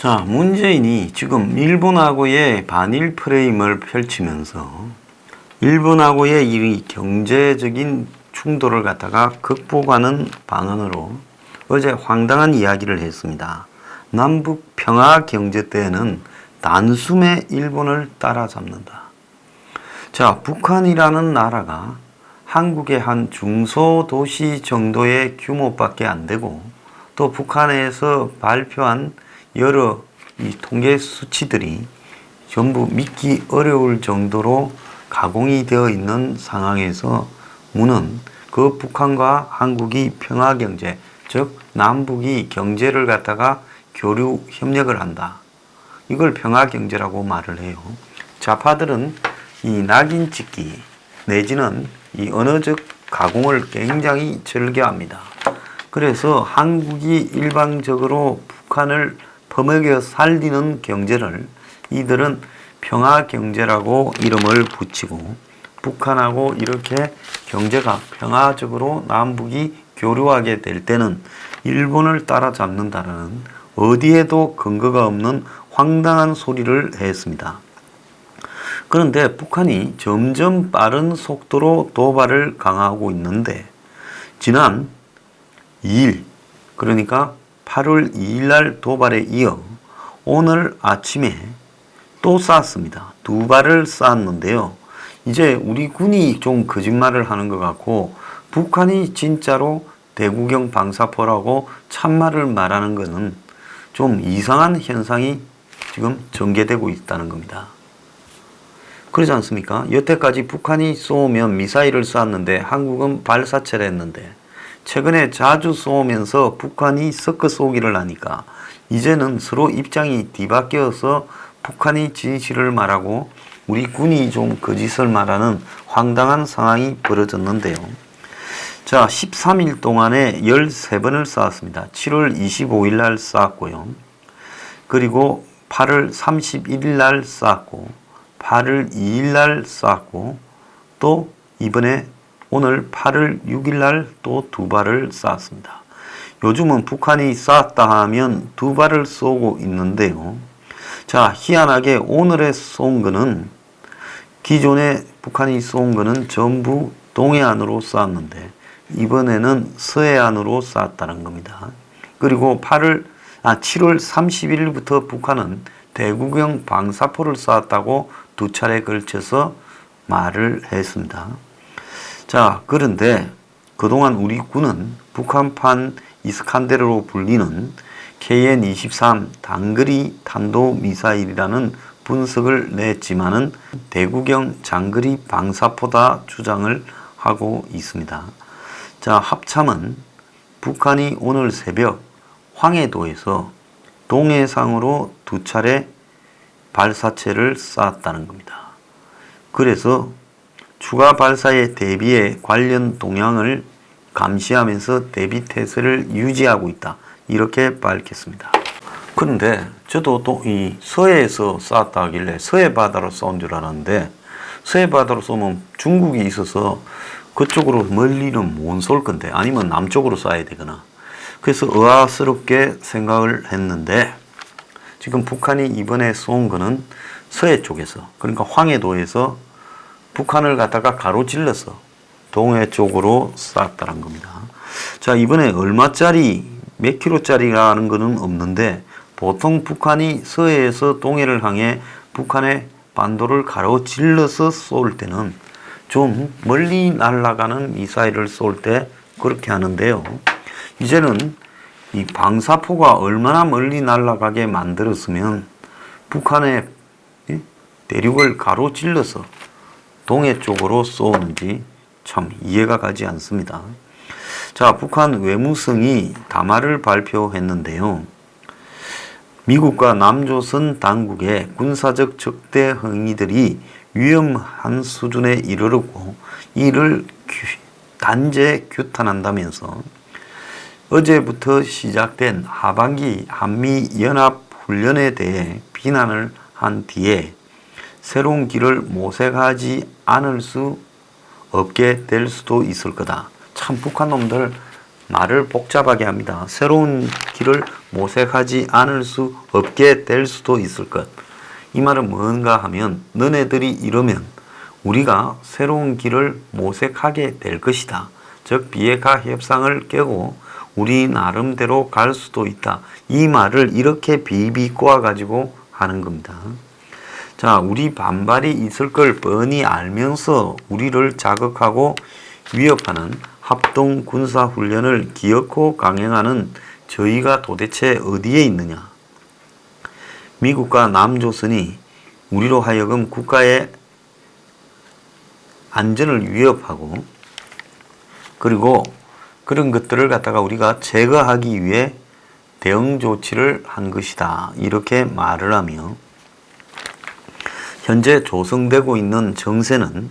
자, 문재인이 지금 일본하고의 반일 프레임을 펼치면서 일본하고의 이 경제적인 충돌을 갖다가 극복하는 방안으로 어제 황당한 이야기를 했습니다. 남북 평화 경제 때에는 단숨에 일본을 따라잡는다. 자, 북한이라는 나라가 한국의 한 중소도시 정도의 규모밖에 안 되고, 또 북한에서 발표한 여러 이 통계 수치들이 전부 믿기 어려울 정도로 가공이 되어 있는 상황에서 문은 그 북한과 한국이 평화경제, 즉 남북이 경제를 갖다가 교류 협력을 한다. 이걸 평화경제라고 말을 해요. 좌파들은 이 낙인 찍기 내지는 이 언어적 가공을 굉장히 즐겨합니다. 그래서 한국이 일방적으로 북한을 퍼먹여 살리는 경제를 이들은 평화경제라고 이름을 붙이고, 북한하고 이렇게 경제가 평화적으로 남북이 교류하게 될 때는 일본을 따라잡는다는 어디에도 근거가 없는 황당한 소리를 했습니다. 그런데 북한이 점점 빠른 속도로 도발을 강화하고 있는데, 지난 2일, 그러니까 8월 2일 날 도발에 이어 오늘 아침에 또 쐈습니다. 두 발을 쐈는데요. 이제 우리 군이 좀 거짓말을 하는 것 같고, 북한이 진짜로 대구경 방사포라고 참말을 말하는 것은 좀 이상한 현상이 지금 전개되고 있다는 겁니다. 그러지 않습니까? 여태까지 북한이 쏘면 미사일을 쐈는데 한국은 발사체를 했는데, 최근에 자주 쏘면서 북한이 섞어 쏘기를 하니까 이제는 서로 입장이 뒤바뀌어서 북한이 진실을 말하고 우리 군이 좀 거짓을 말하는 황당한 상황이 벌어졌는데요. 자, 13일 동안에 13번을 쐈습니다. 7월 25일 날 쐈고요. 그리고 8월 31일 날 쐈고, 8월 2일 날 쐈고, 또 이번에 오늘 8월 6일 날 또 두 발을 쐈습니다. 요즘은 북한이 쐈다 하면 두 발을 쏘고 있는데요. 자, 희한하게 오늘에 쏜 거는, 기존에 북한이 쏜 거는 전부 동해안으로 쐈는데 이번에는 서해안으로 쐈다는 겁니다. 그리고 7월 30일부터 북한은 대구경 방사포를 쐈다고 두 차례 걸쳐서 말을 했습니다. 자, 그런데 그동안 우리 군은 북한판 이스칸데르로 불리는 KN-23 단거리 탄도미사일이라는 분석을 냈지만은 대구경 장거리 방사포다 주장을 하고 있습니다. 자, 합참은 북한이 오늘 새벽 황해도에서 동해상으로 두 차례 발사체를 쐈다는 겁니다. 그래서 추가 발사에 대비해 관련 동향을 감시하면서 대비태세를 유지하고 있다, 이렇게 밝혔습니다. 그런데 저도 또 이 서해에서 쐈다 하길래 서해 바다로 쏜 줄 알았는데, 서해 바다로 쏘면 중국이 있어서 그쪽으로 멀리는 못 쏠 건데, 아니면 남쪽으로 쏴야 되거나, 그래서 의아스럽게 생각을 했는데, 지금 북한이 이번에 쏜 거는 서해 쪽에서, 그러니까 황해도에서 북한을 갖다가 가로질러서 동해 쪽으로 쐈다는 겁니다. 자, 이번에 얼마짜리, 몇 킬로짜리라는 거는 없는데, 보통 북한이 서해에서 동해를 향해 북한의 반도를 가로질러서 쏠 때는 좀 멀리 날아가는 미사일을 쏠 때 그렇게 하는데요. 이제는 이 방사포가 얼마나 멀리 날아가게 만들었으면 북한의 대륙을 가로질러서 동해 쪽으로 쏘는지 참 이해가 가지 않습니다. 자, 북한 외무성이 담화를 발표했는데요. 미국과 남조선 당국의 군사적 적대 행위들이 위험한 수준에 이르렀고 이를 단죄 규탄한다면서 어제부터 시작된 하반기 한미연합훈련에 대해 비난을 한 뒤에 새로운 길을 모색하지 않을 수 없게 될 수도 있을 거다. 참 북한 놈들 말을 복잡하게 합니다. 새로운 길을 모색하지 않을 수 없게 될 수도 있을 것. 이 말은 뭔가 하면 너네들이 이러면 우리가 새로운 길을 모색하게 될 것이다. 즉 비핵화 협상을 깨고 우리 나름대로 갈 수도 있다. 이 말을 이렇게 비비 꼬아 가지고 하는 겁니다. 자, 우리 반발이 있을 걸 뻔히 알면서 우리를 자극하고 위협하는 합동 군사 훈련을 기어코 강행하는 저희가 도대체 어디에 있느냐? 미국과 남조선이 우리로 하여금 국가의 안전을 위협하고 그리고 그런 것들을 갖다가 우리가 제거하기 위해 대응 조치를 한 것이다. 이렇게 말을 하며 현재 조성되고 있는 정세는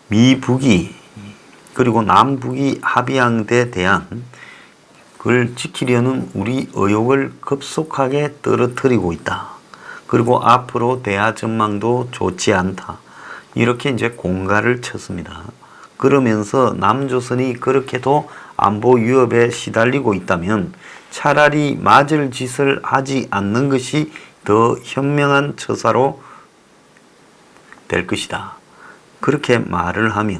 미북이 그리고 남북이 합의한 데 대한 그걸 지키려는 우리 의욕을 급속하게 떨어뜨리고 있다. 그리고 앞으로 대화 전망도 좋지 않다. 이렇게 이제 공갈을 쳤습니다. 그러면서 남조선이 그렇게도 안보 위협에 시달리고 있다면 차라리 맞을 짓을 하지 않는 것이 더 현명한 처사로 될 것이다. 그렇게 말을 하며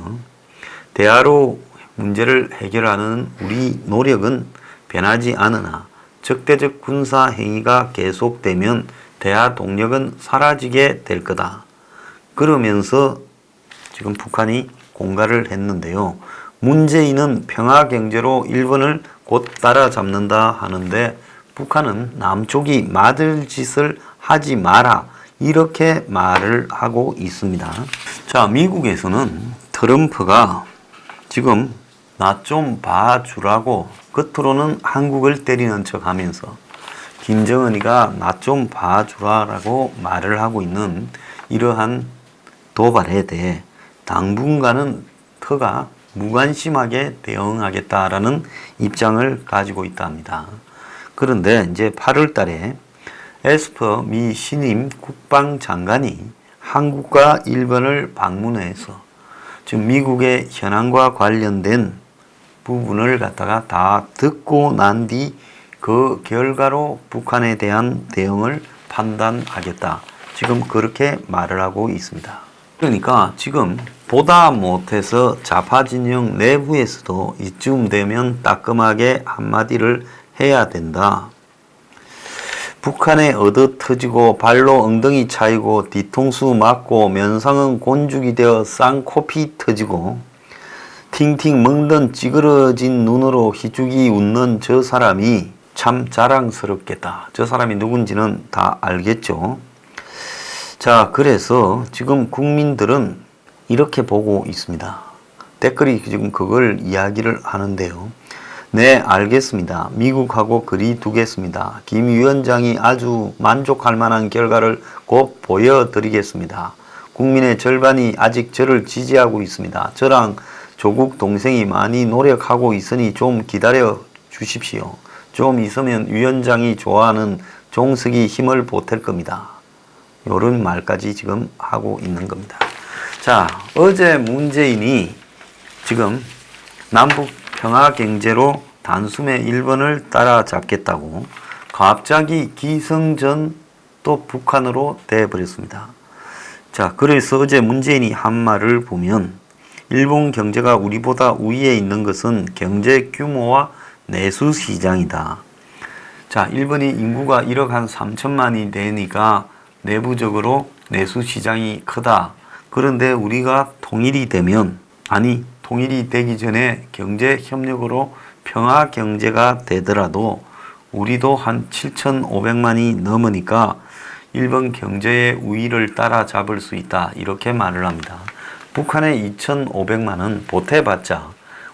대화로 문제를 해결하는 우리 노력은 변하지 않으나 적대적 군사 행위가 계속되면 대화 동력은 사라지게 될 거다. 그러면서 지금 북한이 공갈을 했는데요. 문재인은 평화 경제로 일본을 곧 따라잡는다 하는데 북한은 남쪽이 맞을 짓을 하지 마라. 이렇게 말을 하고 있습니다. 자, 미국에서는 트럼프가 지금 나 좀 봐주라고 겉으로는 한국을 때리는 척 하면서 김정은이가 나 좀 봐주라라고 말을 하고 있는 이러한 도발에 대해 당분간은 터가 무관심하게 대응하겠다라는 입장을 가지고 있다 합니다. 그런데 이제 8월 달에 에스퍼 미 신임 국방장관이 한국과 일본을 방문해서 지금 미국의 현안과 관련된 부분을 갖다가 다 듣고 난 뒤 그 결과로 북한에 대한 대응을 판단하겠다. 지금 그렇게 말을 하고 있습니다. 그러니까 지금 보다 못해서 좌파 진영 내부에서도 이쯤 되면 따끔하게 한마디를 해야 된다. 북한에 얻어 터지고 발로 엉덩이 차이고 뒤통수 맞고 면상은 곤죽이 되어 쌍코피 터지고 팅팅 먹던 찌그러진 눈으로 희죽이 웃는 저 사람이 참 자랑스럽겠다. 저 사람이 누군지는 다 알겠죠. 자, 그래서 지금 국민들은 이렇게 보고 있습니다. 댓글이 지금 그걸 이야기를 하는데요. 네, 알겠습니다. 미국하고 거리 두겠습니다. 김 위원장이 아주 만족할 만한 결과를 곧 보여드리겠습니다. 국민의 절반이 아직 저를 지지하고 있습니다. 저랑 조국 동생이 많이 노력하고 있으니 좀 기다려 주십시오. 좀 있으면 위원장이 좋아하는 종석이 힘을 보탤 겁니다. 이런 말까지 지금 하고 있는 겁니다. 자, 어제 문재인이 지금 남북 평화 경제로 단숨에 일본을 따라잡겠다고 갑자기 기승전 또 북한으로 돼버렸습니다. 자, 그래서 어제 문재인이 한 말을 보면 일본 경제가 우리보다 우위에 있는 것은 경제 규모와 내수 시장이다. 자, 일본이 인구가 1억 한 3천만이 되니까 내부적으로 내수 시장이 크다. 그런데 우리가 통일이 되면, 아니 통일이 되기 전에 경제 협력으로 평화 경제가 되더라도 우리도 한 7,500만이 넘으니까 일본 경제의 우위를 따라잡을 수 있다. 이렇게 말을 합니다. 북한의 2,500만은 보태봤자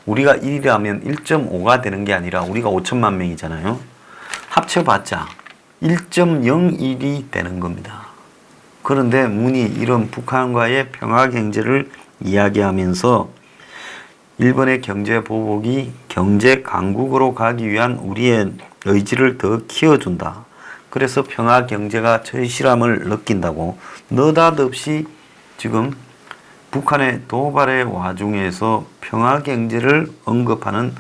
우리가 1이라면 1.5가 되는 게 아니라 우리가 5천만 명이잖아요. 합쳐봤자 1.01이 되는 겁니다. 그런데 문이 이런 북한과의 평화 경제를 이야기하면서 일본의 경제 보복이 경제 강국으로 가기 위한 우리의 의지를 더 키워준다. 그래서 평화 경제가 절실함을 느낀다고 느닷없이 지금 북한의 도발의 와중에서 평화 경제를 언급하는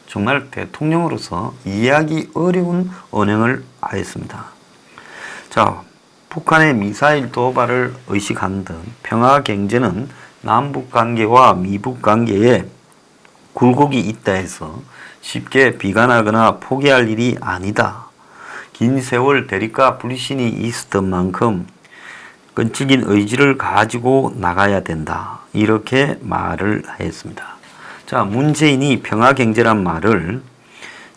정말 대통령으로서 이해하기 어려운 언행을 하였습니다. 자, 북한의 미사일 도발을 의식하는 듯 평화 경제는 남북 관계와 미북 관계에 굴곡이 있다 해서 쉽게 비관하거나 포기할 일이 아니다. 긴 세월 대립과 불신이 있었던 만큼 끈질긴 의지를 가지고 나가야 된다. 이렇게 말을 했습니다. 자, 문재인이 평화경제란 말을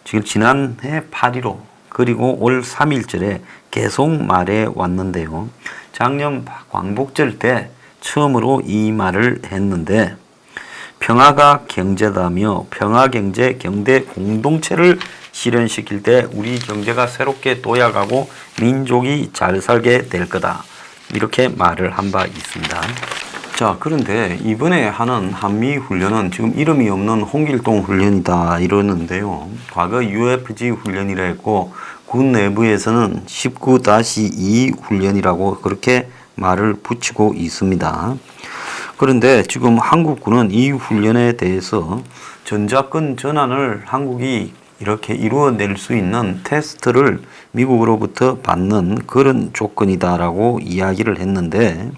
지금 지난해 8.15 그리고 올 3.1절에 계속 말해 왔는데요. 작년 광복절 때 처음으로 이 말을 했는데 평화가 경제다며 평화경제 경대 공동체를 실현시킬 때 우리 경제가 새롭게 도약하고 민족이 잘 살게 될 거다. 이렇게 말을 한 바 있습니다. 자, 그런데 이번에 하는 한미훈련은 지금 이름이 없는 홍길동 훈련이다 이러는데요. 과거 UFG 훈련이라 했고 군 내부에서는 19-2 훈련이라고 그렇게 말을 붙이고 있습니다. 그런데 지금 한국군은 이 훈련에 대해서 전자권 전환을 한국이 이렇게 이루어낼 수 있는 테스트를 미국으로부터 받는 그런 조건이다라고 이야기를 했는데,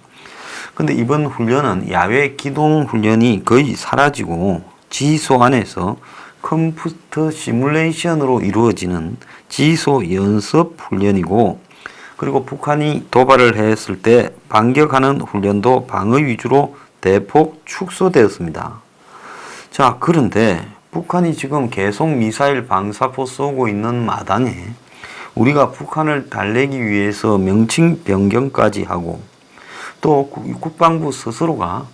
근데 이번 훈련은 야외 기동 훈련이 거의 사라지고 지소 안에서 컴퓨터 시뮬레이션으로 이루어지는 지소 연습 훈련이고, 그리고 북한이 도발을 했을 때 반격하는 훈련도 방어 위주로 대폭 축소되었습니다. 자, 그런데 북한이 지금 계속 미사일 방사포 쏘고 있는 마당에 우리가 북한을 달래기 위해서 명칭 변경까지 하고 또 국방부 스스로가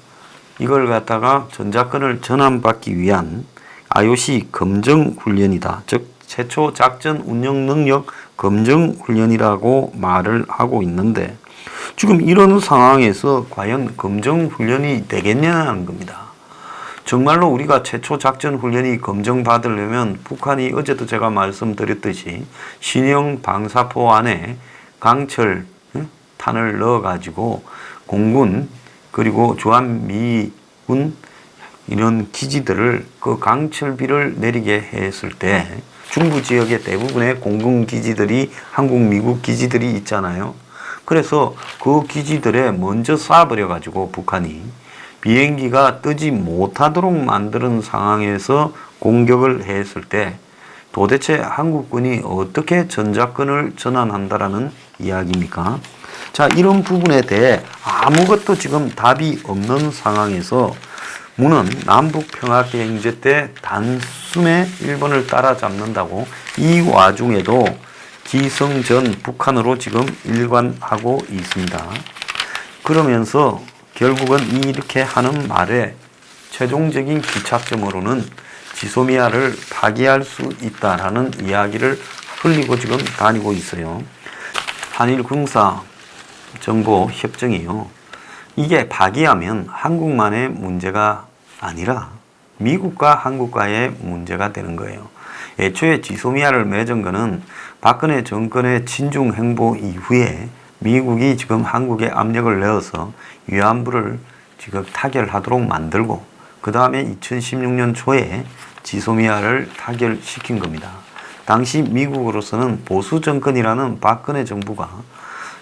이걸 갖다가 전자권을 전환받기 위한 IOC 검증 훈련이다. 즉 최초 작전 운영 능력 검증 훈련이라고 말을 하고 있는데 지금 이런 상황에서 과연 검증 훈련이 되겠냐는 겁니다. 정말로 우리가 최초 작전 훈련이 검증받으려면 북한이 어제도 제가 말씀드렸듯이 신형 방사포 안에 강철 탄을 넣어가지고 공군 그리고 주한미군 이런 기지들을 그 강철비를 내리게 했을 때 중부 지역의 대부분의 공군 기지들이 한국 미국 기지들이 있잖아요. 그래서 그 기지들에 먼저 쏴버려 가지고 북한이 비행기가 뜨지 못하도록 만드는 상황에서 공격을 했을 때 도대체 한국군이 어떻게 전자권을 전환한다라는 이야기입니까? 자, 이런 부분에 대해 아무것도 지금 답이 없는 상황에서 문은 남북평화경제 때 단숨에 일본을 따라잡는다고 이 와중에도 기성전 북한으로 지금 일관하고 있습니다. 그러면서 결국은 이렇게 하는 말에 최종적인 기착점으로는 지소미아를 파기할 수 있다라는 이야기를 흘리고 지금 다니고 있어요. 한일 군사 정보 협정이요. 이게 파기하면 한국만의 문제가 아니라 미국과 한국과의 문제가 되는 거예요. 애초에 지소미아를 맺은 거는 박근혜 정권의 친중 행보 이후에 미국이 지금 한국에 압력을 내어서 위안부를 지금 타결하도록 만들고 그 다음에 2016년 초에 지소미아를 타결시킨 겁니다. 당시 미국으로서는 보수 정권이라는 박근혜 정부가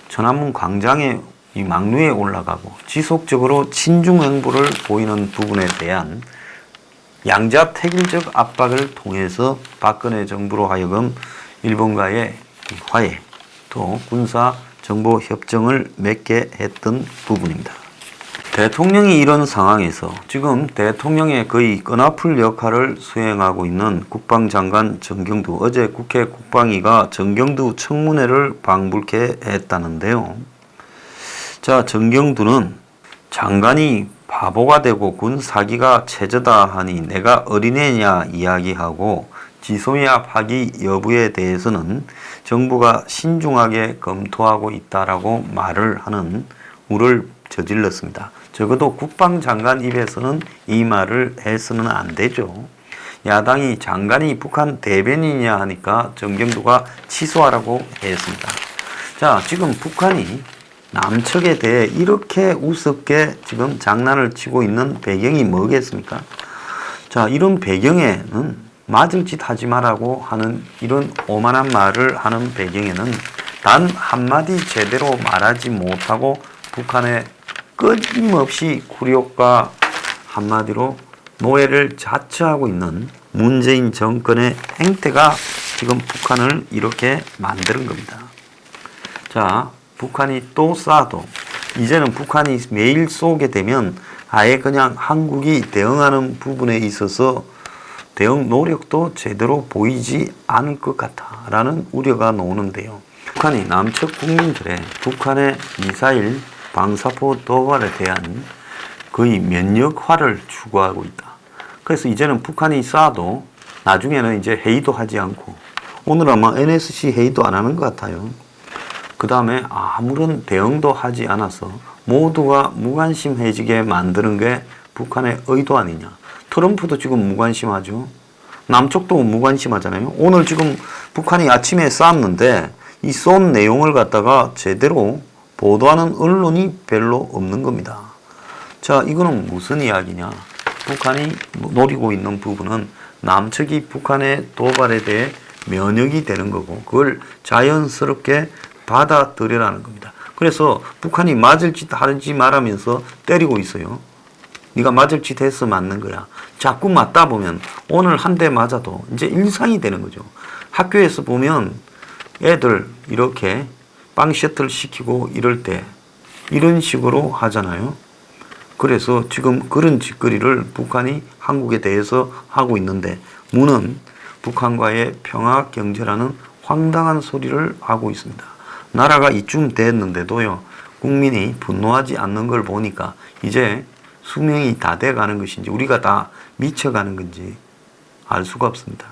천안문 광장에 이 막루에 올라가고 지속적으로 친중 행보를 보이는 부분에 대한 양자택일적 압박을 통해서 박근혜 정부로 하여금 일본과의 화해 또 군사 정보 협정을 맺게 했던 부분입니다. 대통령이 이런 상황에서 지금 대통령의 거의 끈아풀 역할을 수행하고 있는 국방장관 정경두, 어제 국회 국방위가 정경두 청문회를 방불케 했다는데요. 자, 정경두는 장관이 바보가 되고 군 사기가 최저다 하니 내가 어린애냐 이야기하고 지소미아 파기 여부에 대해서는 정부가 신중하게 검토하고 있다라고 말을 하는 우를 저질렀습니다. 적어도 국방장관 입에서는 이 말을 해서는 안 되죠. 야당이 장관이 북한 대변인이냐 하니까 정경두가 취소하라고 했습니다. 자, 지금 북한이 남측에 대해 이렇게 우습게 지금 장난을 치고 있는 배경이 뭐겠습니까? 자, 이런 배경에는 맞을 짓 하지 마라고 하는 이런 오만한 말을 하는 배경에는 단 한마디 제대로 말하지 못하고 북한에 끊임없이 굴욕과 한마디로 노예를 자처하고 있는 문재인 정권의 행태가 지금 북한을 이렇게 만드는 겁니다. 자, 북한이 또 쏴도 이제는 북한이 매일 쏘게 되면 아예 그냥 한국이 대응하는 부분에 있어서 대응 노력도 제대로 보이지 않을 것 같다라는 우려가 나오는데요. 북한이 남측 국민들의 북한의 미사일 방사포 도발에 대한 거의 면역화를 추구하고 있다. 그래서 이제는 북한이 쏴도 나중에는 이제 회의도 하지 않고 오늘 아마 NSC 회의도 안 하는 것 같아요. 그 다음에 아무런 대응도 하지 않아서 모두가 무관심해지게 만드는 게 북한의 의도 아니냐. 트럼프도 지금 무관심하죠. 남쪽도 무관심하잖아요. 오늘 지금 북한이 아침에 쐈는데 이 쏜 내용을 갖다가 제대로 보도하는 언론이 별로 없는 겁니다. 자, 이거는 무슨 이야기냐. 북한이 노리고 있는 부분은 남측이 북한의 도발에 대해 면역이 되는 거고 그걸 자연스럽게 받아들여라는 겁니다. 그래서 북한이 맞을 짓 하지 말하면서 때리고 있어요. 네가 맞을 짓 해서 맞는 거야. 자꾸 맞다 보면 오늘 한 대 맞아도 이제 일상이 되는 거죠. 학교에서 보면 애들 이렇게 빵 셔틀 시키고 이럴 때 이런 식으로 하잖아요. 그래서 지금 그런 짓거리를 북한이 한국에 대해서 하고 있는데 문은 북한과의 평화 경제라는 황당한 소리를 하고 있습니다. 나라가 이쯤 됐는데도요, 국민이 분노하지 않는 걸 보니까 이제 수명이 다 돼가는 것인지 우리가 다 미쳐가는 건지 알 수가 없습니다.